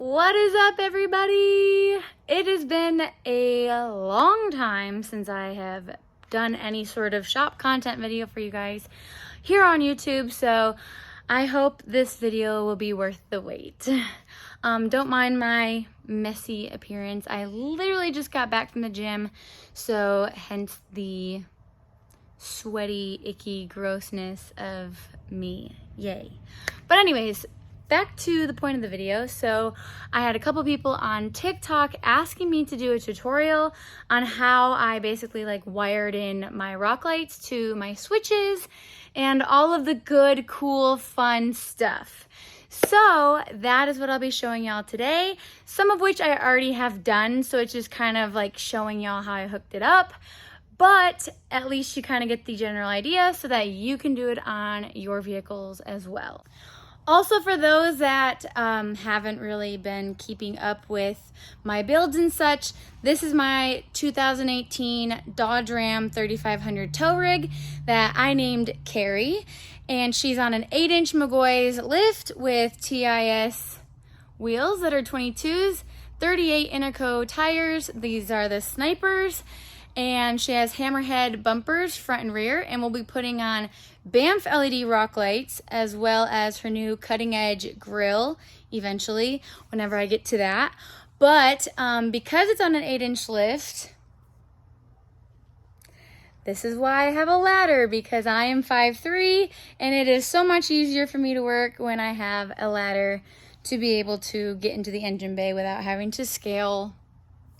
What is up, everybody? It has been a long time since I have done any sort of shop content video for you guys here on YouTube, so I hope this video will be worth the wait. Don't mind my messy appearance. I literally just got back from the gym, so hence the sweaty, icky grossness of me. Yay. But anyways, back to the point of the video. So I had a couple people on TikTok asking me to do a tutorial on how I basically like wired in my rock lights to my switches and all of the good, cool, fun stuff. So that is what I'll be showing y'all today, some of which I already have done, so it's just kind of like showing y'all how I hooked it up. But at least you kind of get the general idea so that you can do it on your vehicles as well. Also, for those that haven't really been keeping up with my builds and such, this is my 2018 Dodge Ram 3500 tow rig that I named Carrie, and she's on an 8-inch McGoy's lift with TIS wheels that are 22s, 38 Interco tires. These are the Snipers. And she has hammerhead bumpers front and rear, and we'll be putting on BAMF LED rock lights as well as her new cutting edge grill eventually whenever I get to that. But because it's on an 8-inch lift, this is why I have a ladder, because I am 5'3", and it is so much easier for me to work when I have a ladder to be able to get into the engine bay without having to scale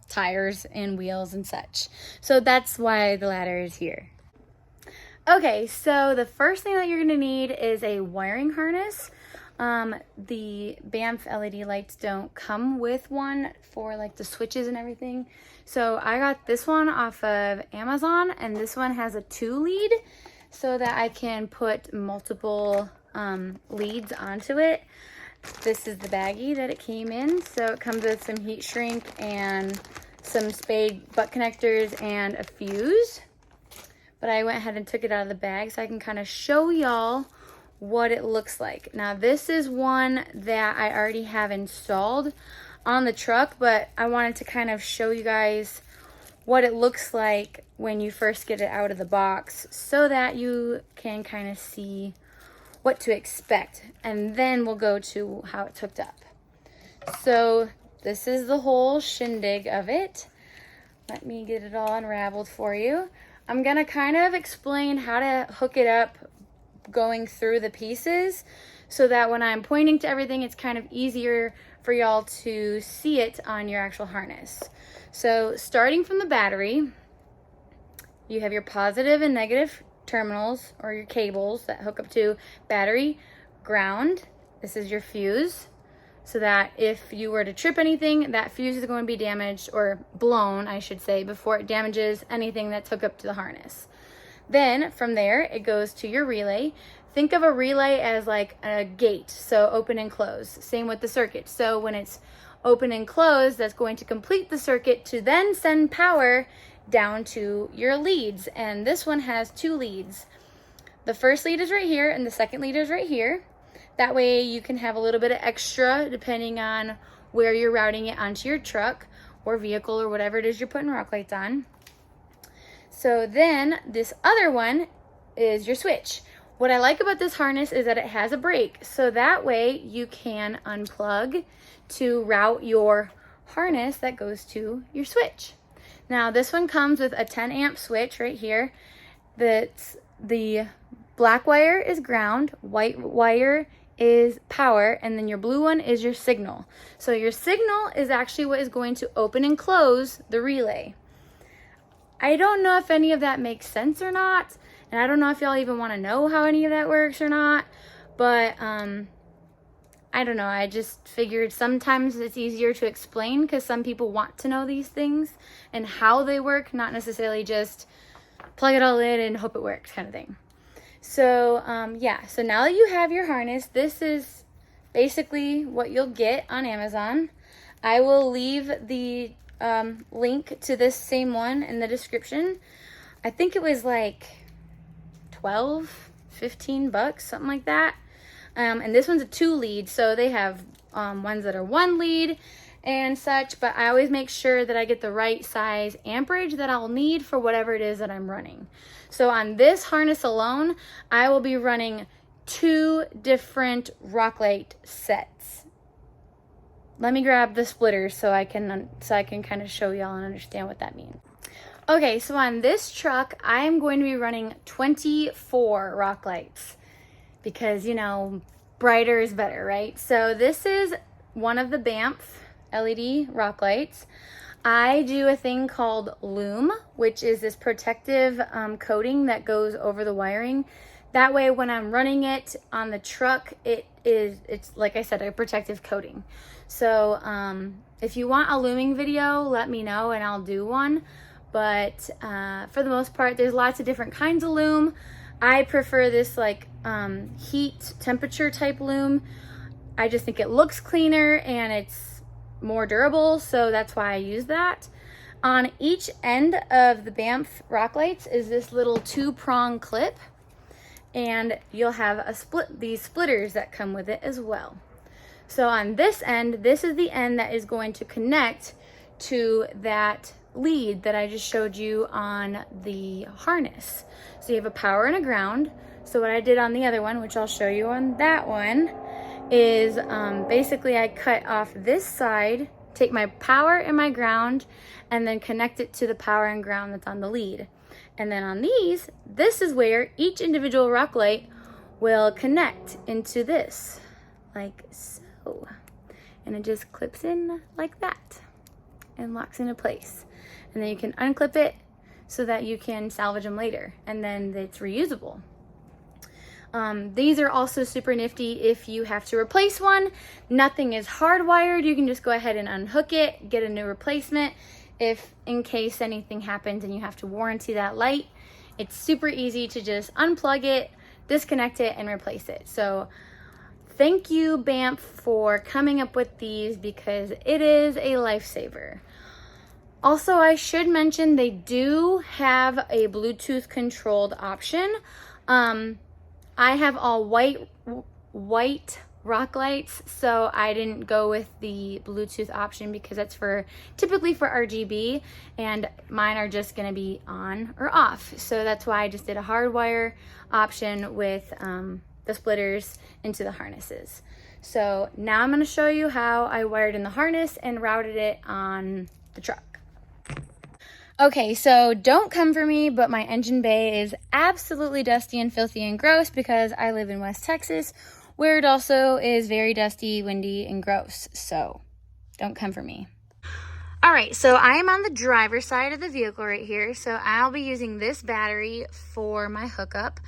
tires and wheels and such. So that's why the ladder is here. Okay, so the first thing that you're gonna need is a wiring harness. The BAMF LED lights don't come with one for like the switches and everything. So I got this one off of Amazon, and this one has a 2-lead so that I can put multiple leads onto it. This is the baggie that it came in. So it comes with some heat shrink and some spade butt connectors and a fuse. But I went ahead and took it out of the bag so I can kind of show y'all what it looks like. Now this is one that I already have installed on the truck, but I wanted to kind of show you guys what it looks like when you first get it out of the box so that you can kind of see what to expect, and then we'll go to how it's hooked up. So this is the whole shindig of it. Let me get it all unraveled for you. I'm gonna kind of explain how to hook it up going through the pieces so that when I'm pointing to everything, it's kind of easier for y'all to see it on your actual harness. So starting from the battery, you have your positive and negative terminals or your cables that hook up to battery, ground. This is your fuse, so that if you were to trip anything, that fuse is going to be damaged, or blown I should say, before it damages anything that's hooked up to the harness. Then from there it goes to your relay. Think of a relay as like a gate, so open and close. Same with the circuit. So when it's open and closed, that's going to complete the circuit to then send power down to your leads, and this one has 2 leads. The first lead is right here and the second lead is right here. That way you can have a little bit of extra depending on where you're routing it onto your truck or vehicle or whatever it is you're putting rock lights on. So then this other one is your switch. What I like about this harness is that it has a break, so that way you can unplug to route your harness that goes to your switch. Now this one comes with a 10 amp switch right here. That's the black wire is ground, white wire is power, and then your blue one is your signal. So your signal is actually what is going to open and close the relay. I don't know if any of that makes sense or not, and I don't know if y'all even want to know how any of that works or not, but I don't know. I just figured sometimes it's easier to explain because some people want to know these things and how they work, not necessarily just plug it all in and hope it works kind of thing. So yeah, so now that you have your harness, this is basically what you'll get on Amazon. I will leave the link to this same one in the description. I think it was like 12, 15 bucks, something like that. And this one's a 2-lead, so they have ones that are 1 lead and such, but I always make sure that I get the right size amperage that I'll need for whatever it is that I'm running. So on this harness alone, I will be running 2 different Rocklight sets. Let me grab the splitters so I can kind of show y'all and understand what that means. Okay, so on this truck, I am going to be running 24 Rocklights because, you know, brighter is better, right? So this is one of the BAMF LED Rocklights. I do a thing called Loom, which is this protective coating that goes over the wiring. That way, when I'm running it on the truck, it's like I said, a protective coating. So if you want a looming video, let me know and I'll do one. But for the most part, there's lots of different kinds of loom. I prefer this like heat temperature type loom. I just think it looks cleaner and it's more durable, so that's why I use that. On each end of the BAMF Rocklights is this little 2-prong clip, and you'll have these splitters that come with it as well. So on this end, this is the end that is going to connect to that lead that I just showed you on the harness. So you have a power and a ground. So what I did on the other one, which I'll show you on that one, is basically I cut off this side, take my power and my ground, and then connect it to the power and ground that's on the lead. And then on these, this is where each individual Rocklight will connect into this, like so. And it just clips in like that and locks into place. And then you can unclip it so that you can salvage them later, and then it's reusable. These are also super nifty if you have to replace one. Nothing is hardwired. You can just go ahead and unhook it, get a new replacement. If in case anything happens and you have to warranty that light, it's super easy to just unplug it, disconnect it, and replace it. So thank you, BAMF, for coming up with these because it is a lifesaver. Also, I should mention they do have a Bluetooth controlled option. I have all white Rocklights, so I didn't go with the Bluetooth option because that's typically for RGB, and mine are just gonna be on or off. So that's why I just did a hardwire option with the splitters into the harnesses. So now I'm gonna show you how I wired in the harness and routed it on the truck. Okay, so don't come for me, but my engine bay is absolutely dusty and filthy and gross because I live in West Texas, where it also is very dusty, windy, and gross. So don't come for me. All right, so I am on the driver's side of the vehicle right here. So I'll be using this battery for my hookup.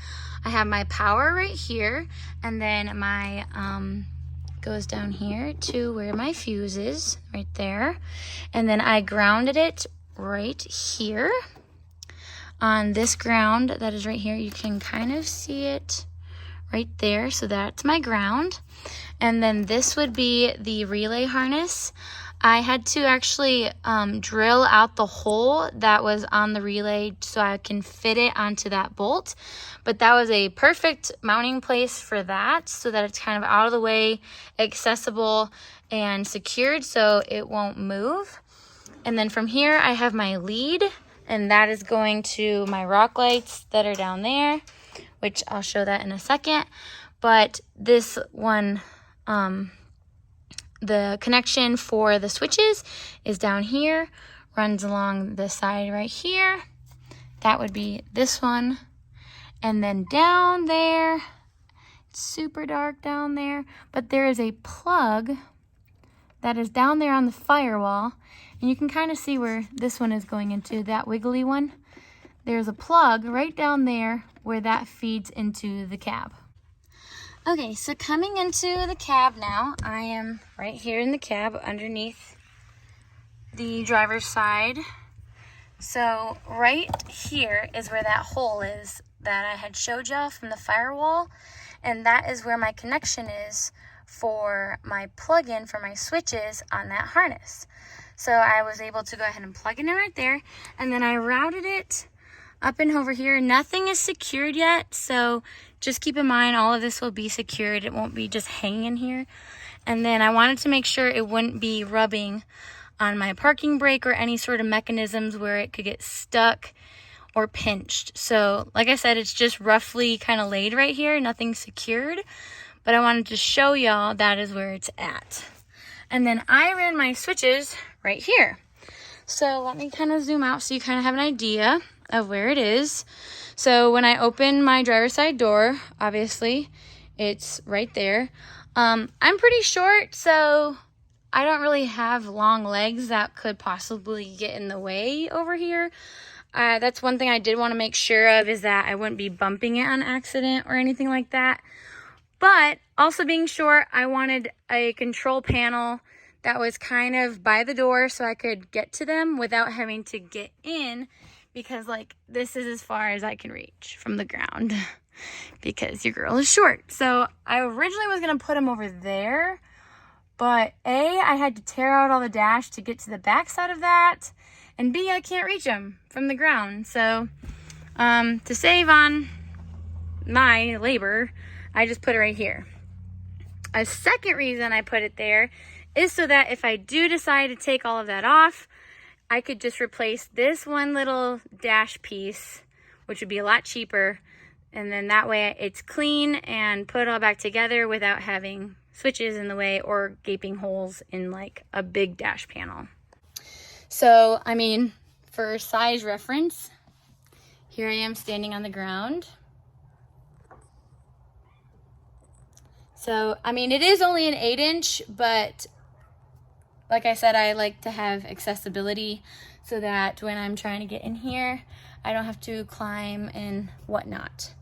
I have my power right here, and then my goes down here to where my fuse is, right there. And then I grounded it right here on this ground that is right here. You can kind of see it right there. So that's my ground. And then this would be the relay harness. I had to actually drill out the hole that was on the relay so I can fit it onto that bolt. But that was a perfect mounting place for that, so that it's kind of out of the way, accessible, and secured so it won't move. And then from here, I have my lead, and that is going to my Rocklights that are down there, which I'll show that in a second. But this one, the connection for the switches is down here, runs along the side right here. That would be this one. And then down there, it's super dark down there, but there is a plug that is down there on the firewall. And you can kind of see where this one is going into, that wiggly one. There's a plug right down there where that feeds into the cab. Okay, so coming into the cab now, I am right here in the cab underneath the driver's side. So right here is where that hole is that I had showed y'all from the firewall. And that is where my connection is for my plug-in for my switches on that harness. So I was able to go ahead and plug it in right there. And then I routed it up and over here. Nothing is secured yet, so just keep in mind all of this will be secured. It won't be just hanging here. And then I wanted to make sure it wouldn't be rubbing on my parking brake or any sort of mechanisms where it could get stuck or pinched. So like I said, it's just roughly kind of laid right here, nothing secured, but I wanted to show y'all that is where it's at. And then I ran my switches right here. So let me kind of zoom out so you kind of have an idea of where it is. So when I open my driver's side door, obviously it's right there. I'm pretty short, so I don't really have long legs that could possibly get in the way over here. That's one thing I did want to make sure of, is that I wouldn't be bumping it on accident or anything like that. But also being short, I wanted a control panel that was kind of by the door so I could get to them without having to get in, because like this is as far as I can reach from the ground because your girl is short. So I originally was going to put them over there, but A, I had to tear out all the dash to get to the back side of that, and B, I can't reach them from the ground. So to save on my labor, I just put it right here. A second reason I put it there is so that if I do decide to take all of that off, I could just replace this one little dash piece, which would be a lot cheaper, and then that way it's clean and put it all back together without having switches in the way or gaping holes in like a big dash panel. So, I mean, for size reference, here I am standing on the ground. So, I mean, it is only an 8-inch, but like I said, I like to have accessibility so that when I'm trying to get in here, I don't have to climb and whatnot.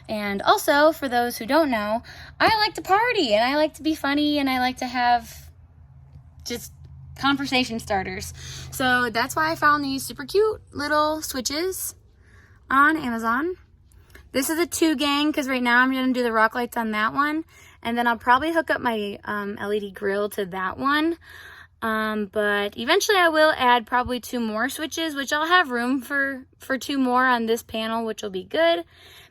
And also, for those who don't know, I like to party and I like to be funny and I like to have just conversation starters. So that's why I found these super cute little switches on Amazon. This is a 2 gang because right now I'm going to do the rock lights on that one. And then I'll probably hook up my LED grill to that one. But eventually I will add probably 2 more switches, which I'll have room for 2 more on this panel, which will be good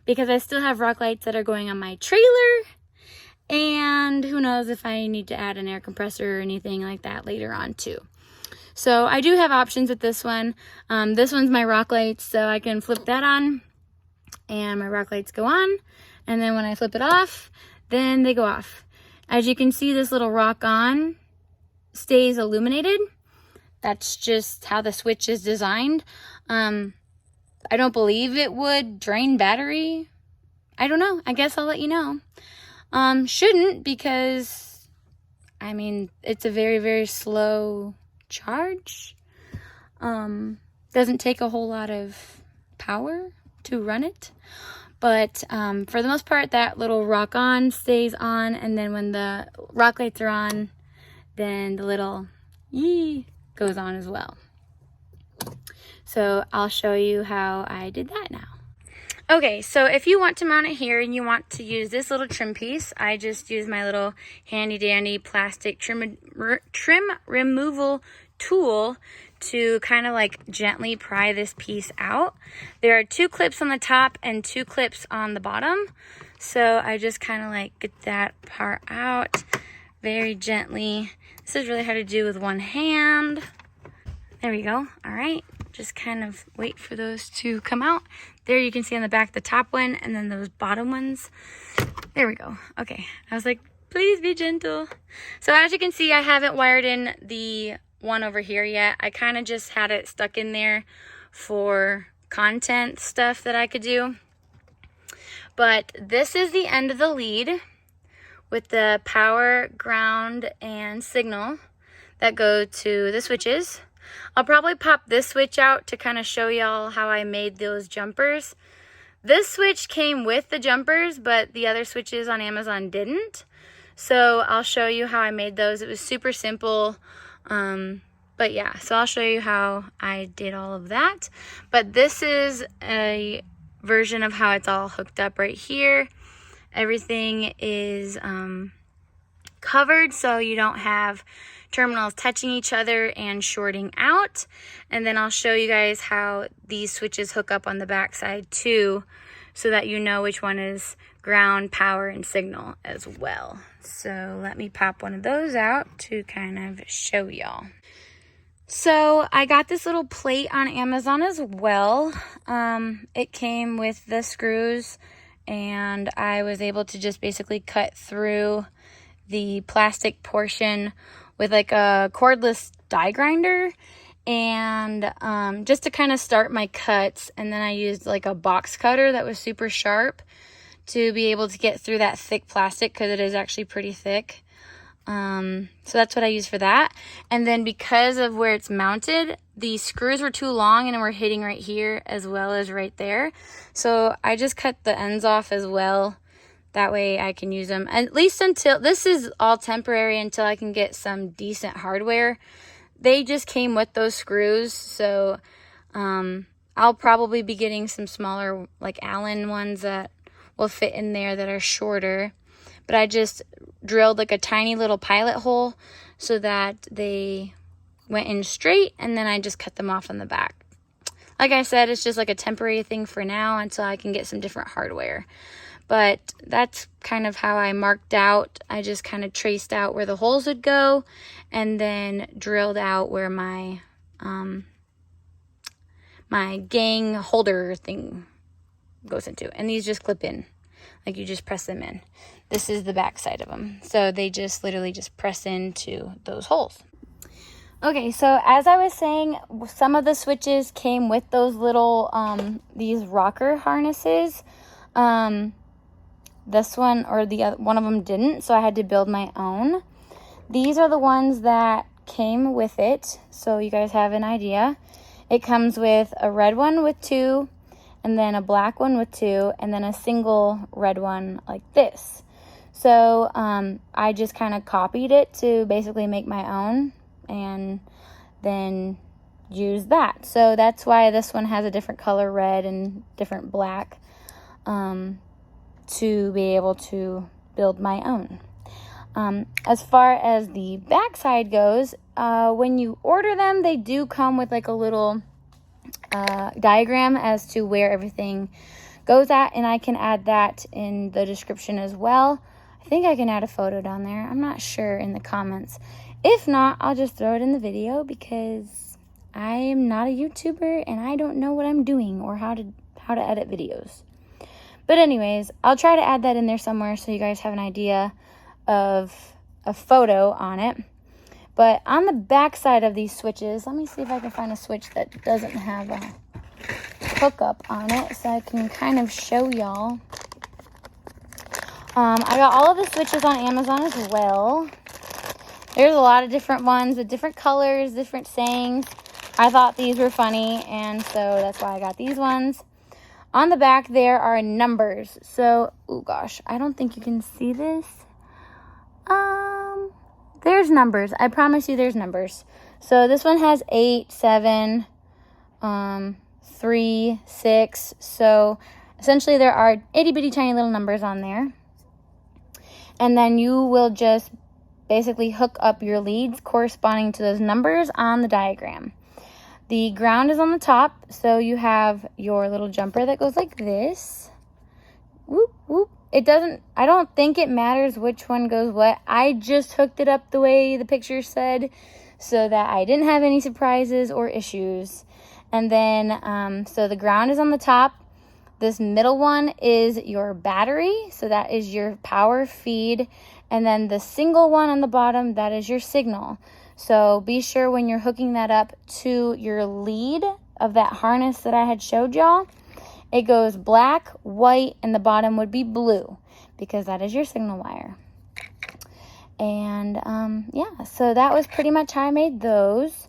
because I still have rock lights that are going on my trailer. And who knows if I need to add an air compressor or anything like that later on too. So I do have options with this one. This one's my rock lights, so I can flip that on and my rock lights go on. And then when I flip it off, then they go off. As you can see, this little rock on stays illuminated. That's just how the switch is designed. I don't believe it would drain battery. I don't know. I guess I'll let you know. Shouldn't, because I mean, it's a very, very slow charge. Doesn't take a whole lot of power to run it. But for the most part, that little rock on stays on, and then when the rock lights are on, then the little yee goes on as well. So I'll show you how I did that now. Okay, so if you want to mount it here and you want to use this little trim piece, I just use my little handy dandy plastic trim removal tool to kind of like gently pry this piece out. There are 2 clips on the top and 2 clips on the bottom. So I just kind of like get that part out very gently. This is really hard to do with one hand. There we go. All right. Just kind of wait for those to come out. There you can see on the back the top one and then those bottom ones. There we go. Okay. I was like, please be gentle. So as you can see, I haven't wired in the one over here yet. I kind of just had it stuck in there for content stuff that I could do. But this is the end of the lead with the power, ground, and signal that go to the switches. I'll probably pop this switch out to kind of show y'all how I made those jumpers. This switch came with the jumpers, but the other switches on Amazon didn't. So I'll show you how I made those. It was super simple. But yeah, so I'll show you how I did all of that. But this is a version of how it's all hooked up right here. Everything is covered so you don't have terminals touching each other and shorting out. And then I'll show you guys how these switches hook up on the back side too, so that you know which one is ground, power, and signal as well. So let me pop one of those out to kind of show y'all. So I got this little plate on Amazon as well. It came with the screws, and I was able to just basically cut through the plastic portion with like a cordless die grinder, and just to kind of start my cuts. And then I used like a box cutter that was super sharp to be able to get through that thick plastic, because it is actually pretty thick. So that's what I use for that. And then because of where it's mounted, the screws were too long and were hitting right here as well as right there. So I just cut the ends off as well. That way I can use them, at least until, this is all temporary until I can get some decent hardware. They just came with those screws. So, I'll probably be getting some smaller, like Allen ones that will fit in there that are shorter. But I just drilled like a tiny little pilot hole so that they went in straight, and then I just cut them off on the back. Like I said, it's just like a temporary thing for now until I can get some different hardware. But that's kind of how I marked out. I just kind of traced out where the holes would go, and then drilled out where my my gang holder thing goes into. And these just clip in, like you just press them in. This is the back side of them. So they just literally just press into those holes. Okay, so as I was saying, some of the switches came with those little, these rocker harnesses. This one or the other, one of them didn't, so I had to build my own. These are the ones that came with it, so you guys have an idea. It comes with a red one with 2, and then a black one with 2, and then a single red one like this. So I just kind of copied it to basically make my own, and then use that. So that's why this one has a different color red and different black, to be able to build my own. As far as the back side goes, when you order them, they do come with like a little diagram as to where everything goes at, and I can add that in the description as well. I think I can add a photo down there. I'm not sure in the comments. If not, I'll just throw it in the video, because I am not a YouTuber and I don't know what I'm doing or how to edit videos. But anyways, I'll try to add that in there somewhere so you guys have an idea of a photo on it. But on the back side of these switches, let me see if I can find a switch that doesn't have a hookup on it so I can kind of show y'all. I got all of the switches on Amazon as well. There's a lot of different ones with different colors, different sayings. I thought these were funny, and so that's why I got these ones. On the back, there are numbers. So, oh gosh, I don't think you can see this. There's numbers. I promise you there's numbers. So this one has 8, 7, 3, 6. So essentially there are itty bitty tiny little numbers on there. And then you will just basically hook up your leads corresponding to those numbers on the diagram. The ground is on the top, so you have your little jumper that goes like this. Whoop, whoop. I don't think it matters which one goes what. I just hooked it up the way the picture said so that I didn't have any surprises or issues. And then, so the ground is on the top. This middle one is your battery, so that is your power feed. And then the single one on the bottom, that is your signal. So be sure when you're hooking that up to your lead of that harness that I had showed y'all, it goes black, white, and the bottom would be blue, because that is your signal wire. And yeah, so that was pretty much how I made those.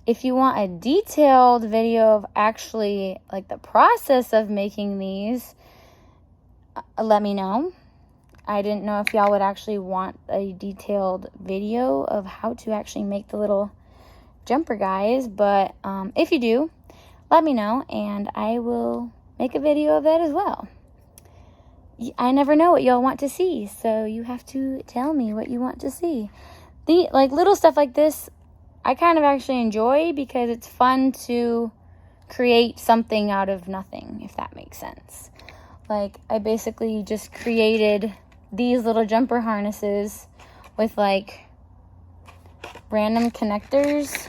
If you want a detailed video of actually like the process of making these, let me know. I didn't know if y'all would actually want a detailed video of how to actually make the little jumper guys, but if you do, let me know and I will make a video of that as well. I never know what y'all want to see, so you have to tell me what you want to see. The like little stuff like this, I kind of actually enjoy because it's fun to create something out of nothing, if that makes sense. Like, I basically just created these little jumper harnesses with like random connectors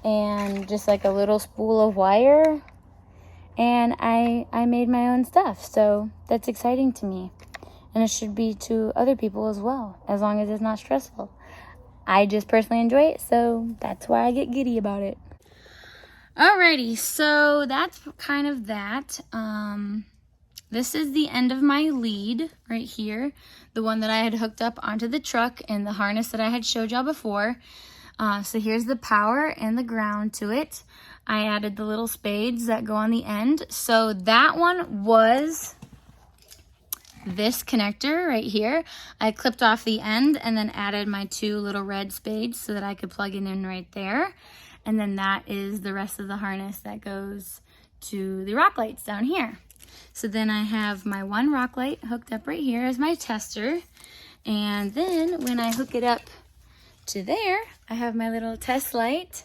and just like a little spool of wire, and I made my own stuff. So that's exciting to me, and it should be to other people as well, as long as it's not stressful. I just personally enjoy it, so that's why I get giddy about it. Alrighty, so that's kind of that. This is the end of my lead right here, the one that I had hooked up onto the truck and the harness that I had showed y'all before. So here's the power and the ground to it. I added the little spades that go on the end. So that one was this connector right here. I clipped off the end and then added my 2 little red spades so that I could plug it in right there. And then that is the rest of the harness that goes to the rock lights down here. So then I have my 1 rock light hooked up right here as my tester. And then when I hook it up to there, I have my little test light.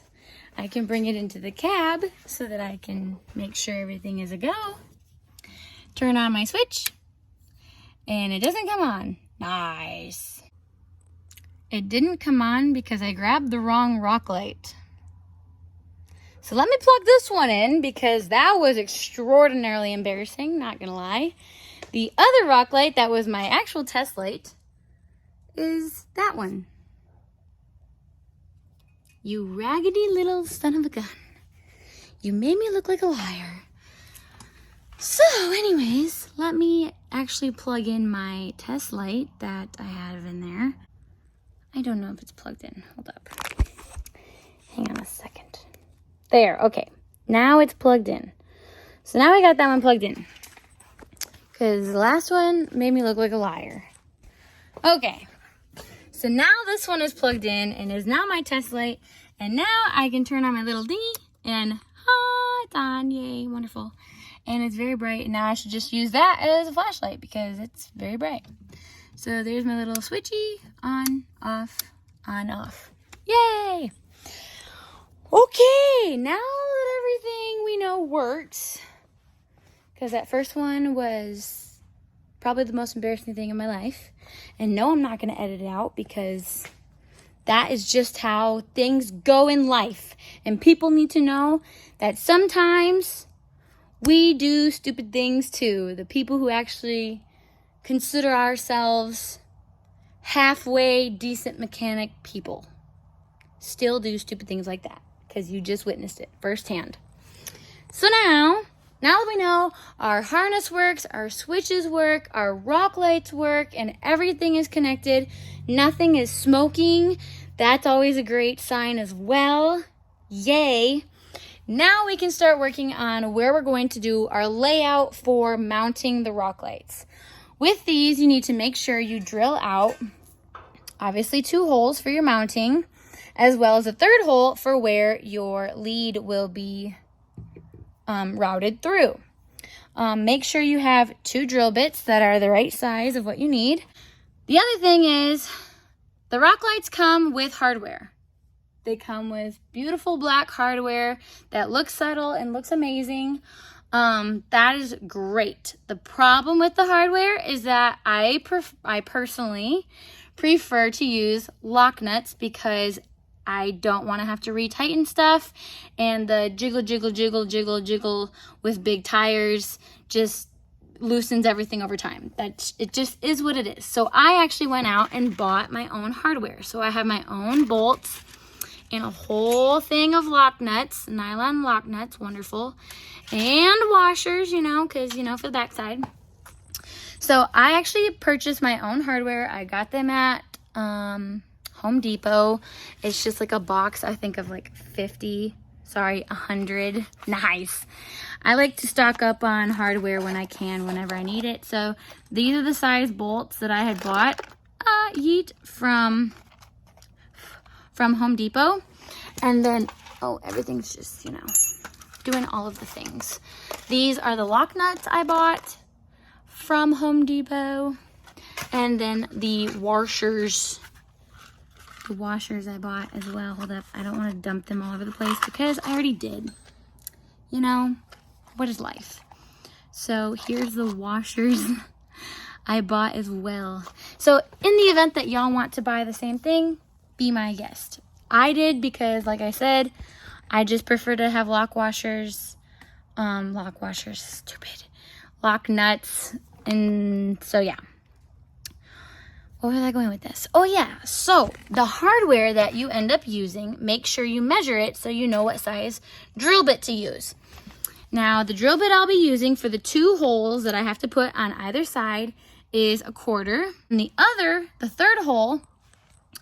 I can bring it into the cab so that I can make sure everything is a go. Turn on my switch, and it doesn't come on. Nice. It didn't come on because I grabbed the wrong rock light. So let me plug this one in because that was extraordinarily embarrassing, not gonna lie. The other rock light that was my actual test light is that one. You raggedy little son of a gun. You made me look like a liar. So anyways, let me actually plug in my test light that I have in there. I don't know if it's plugged in. Hold up. Hang on a second. There, okay. Now it's plugged in. So now I got that one plugged in. Because the last one made me look like a liar. Okay. So now this one is plugged in and is now my test light. And now I can turn on my little dinghy and it's on. Yay, wonderful. And it's very bright. And now I should just use that as a flashlight because it's very bright. So there's my little switchy. On, off, on, off. Yay! Okay, now that everything we know works, because that first one was probably the most embarrassing thing in my life. And no, I'm not going to edit it out because that is just how things go in life. And people need to know that sometimes we do stupid things too. The people who actually consider ourselves halfway decent mechanic people still do stupid things like that because you just witnessed it firsthand. So now that we know our harness works, our switches work, our rock lights work, and everything is connected, nothing is smoking, that's always a great sign as well. Yay! Now we can start working on where we're going to do our layout for mounting the rock lights. With these, you need to make sure you drill out, obviously, 2 holes for your mounting, as well as a 3rd hole for where your lead will be routed through. Make sure you have 2 drill bits that are the right size of what you need. The other thing is, the rock lights come with hardware. They come with beautiful black hardware that looks subtle and looks amazing. That is great. The problem with the hardware is that I personally prefer to use lock nuts because I don't want to have to retighten stuff, and the jiggle with big tires just loosens everything over time. It just is what it is. So I actually went out and bought my own hardware. So I have my own bolts and a whole thing of lock nuts, nylon lock nuts, wonderful, and washers, because, for the backside. So I actually purchased my own hardware. I got them at Home Depot. It's just like a box, I think, of like 100. Nice. I like to stock up on hardware when I can, whenever I need it. So these are the size bolts that I had bought from Home Depot. And then, everything's just, doing all of the things. These are the lock nuts I bought from Home Depot. And then the washers I bought as well. Hold up, I don't want to dump them all over the place because I already did. What is life? So here's the washers I bought as well. So in the event that y'all want to buy the same thing, be my guest. I did because, like I said, I just prefer to have lock washers, stupid, lock nuts, and so yeah. Where was I going with this? Oh yeah, so the hardware that you end up using, make sure you measure it so you know what size drill bit to use. Now, the drill bit I'll be using for the 2 holes that I have to put on either side is 1/4. And the third hole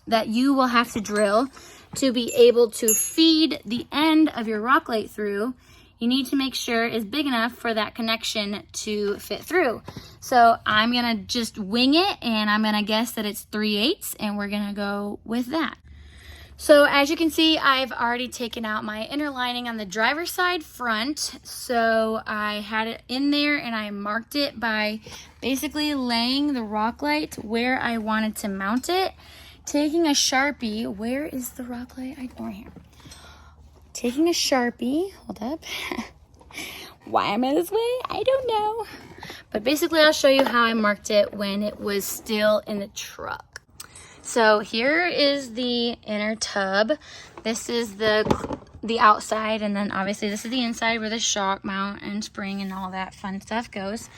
that you will have to drill to be able to feed the end of your rock light through, you need to make sure is big enough for that connection to fit through. So I'm gonna just wing it, and I'm gonna guess that it's 3/8, and we're gonna go with that. So as you can see, I've already taken out my inner lining on the driver's side front. So I had it in there, and I marked it by basically laying the rock light where I wanted to mount it. Taking a Sharpie, where is the rock light? Right here. Taking a Sharpie, hold up. Why am I this way? I don't know. But basically, I'll show you how I marked it when it was still in the truck. So here is the inner tub. This is the outside, and then obviously this is the inside where the shock mount and spring and all that fun stuff goes.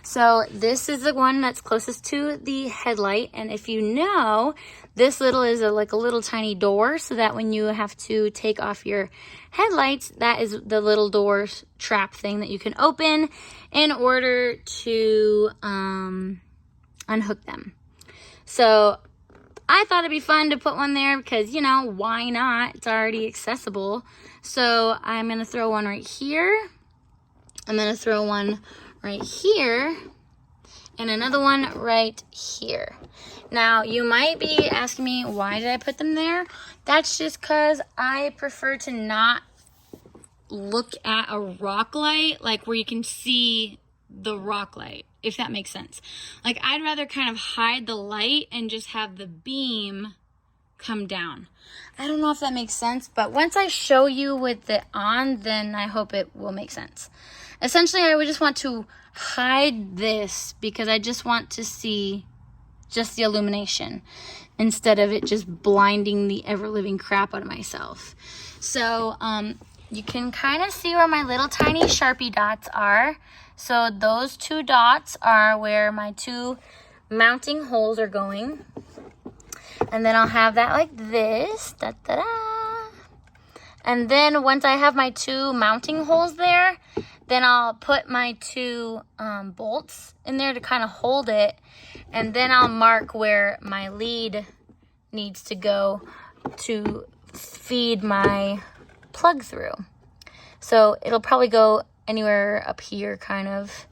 So this is the one that's closest to the headlight, and if you know, this little is like a little tiny door, so that when you have to take off your headlights, that is the little door trap thing that you can open in order to unhook them. So I thought it'd be fun to put one there because, you know, why not? It's already accessible. So I'm going to throw one right here. I'm going to throw one right here. And another one right here. Now, you might be asking me, why did I put them there? That's just because I prefer to not look at a rock light, like where you can see the rock light, if that makes sense. Like, I'd rather kind of hide the light and just have the beam come down. I don't know if that makes sense, but once I show you with it on, then I hope it will make sense. Essentially, I would just want to hide this because I just want to see just the illumination instead of it just blinding the ever-living crap out of myself. So, you can kind of see where my little tiny Sharpie dots are. So those 2 dots are where my 2 mounting holes are going. And then I'll have that like this. Da, da, da. And then once I have my 2 mounting holes there, then I'll put my 2 bolts in there to kind of hold it. And then I'll mark where my lead needs to go to feed my plug through. So it'll probably go anywhere up here kind of,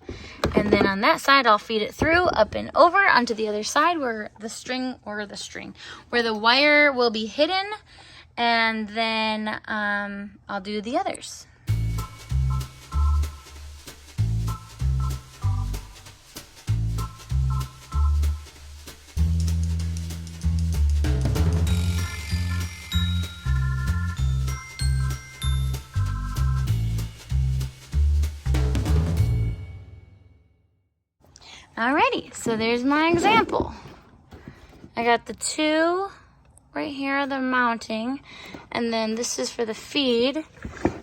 and then on that side I'll feed it through up and over onto the other side where where the wire will be hidden, and then I'll do the others. Alrighty, so there's my example. I got the 2 right here, the mounting, and then this is for the feed.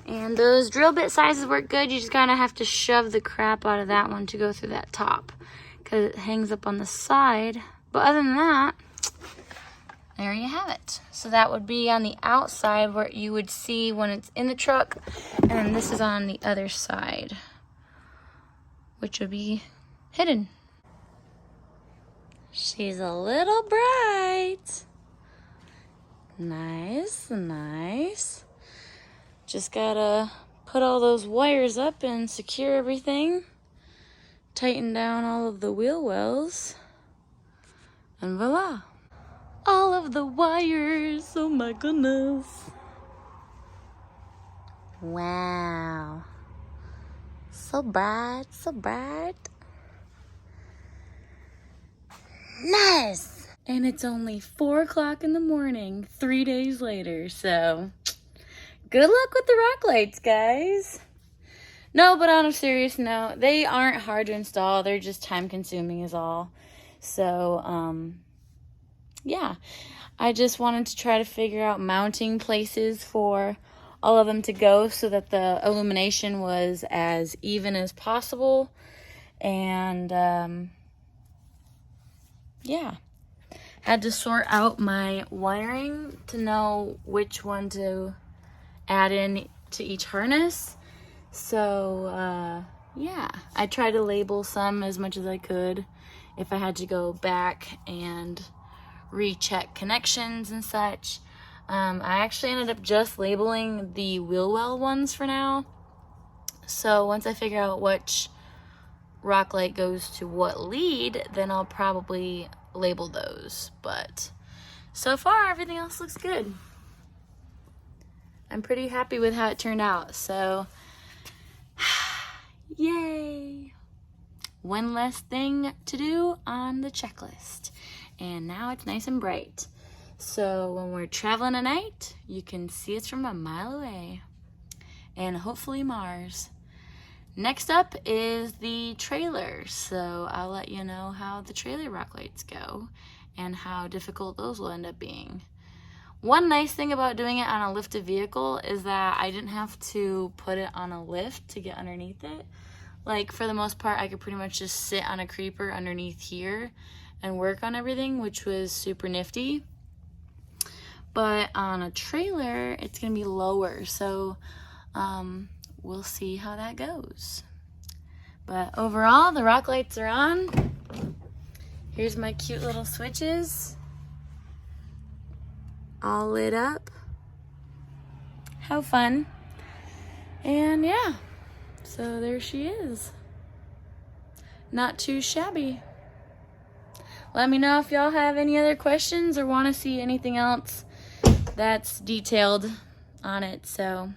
And those drill bit sizes work good. You just kind of have to shove the crap out of that one to go through that top because it hangs up on the side. But other than that, there you have it. So that would be on the outside where you would see when it's in the truck, and then this is on the other side, which would be hidden. She's a little bright. Nice, nice. Just gotta put all those wires up and secure everything. Tighten down all of the wheel wells. And voila. All of the wires, oh my goodness. Wow. So bright, so bright. Nice. And it's only 4 o'clock in the morning, 3 days later, so good luck with the rock lights, guys. No, but on a serious note, they aren't hard to install. They're just time consuming is all. So, yeah. I just wanted to try to figure out mounting places for all of them to go so that the illumination was as even as possible. And, yeah. Had to sort out my wiring to know which one to add in to each harness. So, yeah, I tried to label some as much as I could if I had to go back and recheck connections and such. I actually ended up just labeling the wheel well ones for now. So once I figure out which rock light goes to what lead, then I'll probably label those. But so far, everything else looks good. I'm pretty happy with how it turned out. So yay! One less thing to do on the checklist. And now it's nice and bright. So when we're traveling at night, you can see us from a mile away. And hopefully Mars. Next up is the trailer. So I'll let you know how the trailer rock lights go and how difficult those will end up being. One nice thing about doing it on a lifted vehicle is that I didn't have to put it on a lift to get underneath it. Like, for the most part, I could pretty much just sit on a creeper underneath here and work on everything, which was super nifty. But on a trailer, it's going to be lower, so we'll see how that goes. But overall, the rock lights are on. Here's my cute little switches. All lit up. How fun. And yeah. So there she is. Not too shabby. Let me know if y'all have any other questions or want to see anything else that's detailed on it. So,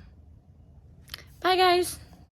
bye guys.